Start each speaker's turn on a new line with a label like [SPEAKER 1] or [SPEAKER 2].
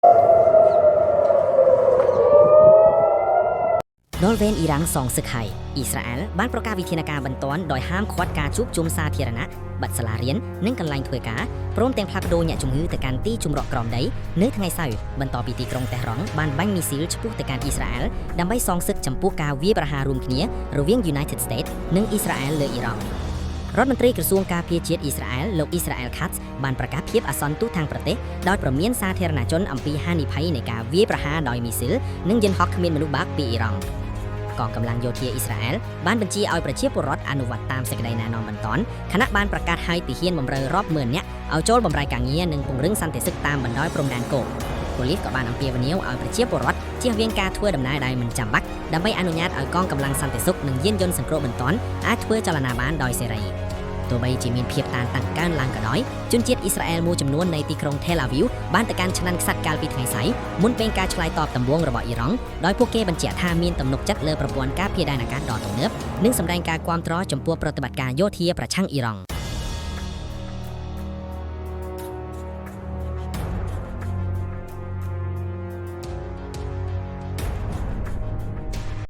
[SPEAKER 1] ដល់វេនអ៊ីរ៉ាំងសងសឹកហើយអ៊ីស្រាអែលបានប្រកាសវិធានការបន្ទាន់ដោយហាមឃាត់ការជួបជុំសាធារណៈបិទសាលារៀននិងកន្លែងធ្វើការព្រមទាំងផ្លាស់ប្ដូរអ្នកជំងឺទៅកាន់ទីជំរកក្រោមដីនៅថ្ងៃសៅរ៍បន្ទាប់ពីទីក្រុងតេហ៍រ៉ង់បានបាញ់មីស៊ីលឆ្ពោះទៅកាន់អ៊ីស្រាអែលដើម្បីសងសឹកចំពោះការវាយប្រហាររួមគ្នារវាង United States និងអ៊ីស្រាអែលលើអ៊ីរ៉ង់រដ្ឋមន្ត្រីក្រសួងការពារជាតិអ៊ីស្រាអែលលោកអ៊ីស្រាអែល Katz បានប្រកាសភាពអាសន្នទូទាំងប្រទេសដោយប្រមានសាធារណជនអំពីហានិភ័យនៃការវាយប្រហារដោយមីស៊ីលនិងយន្តហោះគ្មានមនុស្សបាកពីអ៊ីរ៉ង់កងកម្លាំងយោធាអ៊ីស្រាអែលបានបញ្ជាឲ្យប្រជាពលរដ្ឋអនុវត្តតាមសេចក្តីណែនាំបន្ទាន់ខណៈបានប្រកាសឲ្យទាហានបម្រើរាប់ម៉ឺននាក់ឲ្យចូលបម្រើការងារនិងពង្រឹងសន្តិសុខតាមបណ្ដោយព្រំដែនគោកប៉ូលីសក៏បានអំពាវនាវឲ្យប្រជាពលរដ្ឋជៀសវាងការធ្វើដំណើរដែលមិនចាំបាច់ដើម្បីអនុញ្ញាតឲ្យកងកម្លាំងសន្តិសុខនិងយានយន្តសង្គ្រោះបន្ទាន់អាចធ្វើចលនាបានដោយសេរីទោះបីជាមានភាពតានតឹងកើនឡើងក៏ដោយជនជាតិអ៊ីស្រាអែលមួយចំនួននៃទីក្រុង Tel Aviv បានទៅកាន់ឆ្នាំងខ្សាត់កាលពីថ្ងៃសៅរ៍មុនពេលការឆ្លើយតបដំបូងរបស់អ៊ីរ៉ង់ដោយពួកគេបញ្ជាក់ថាមានទំនុកចិត្តលើប្រព័ន្ធការពារដែនអាកាសដ៏ទំនើបនិងសម្ដែងការគាំទ្រចំពោះប្រតិបត្តិការយោធាប្រឆាំងអ៊ីរ៉ង់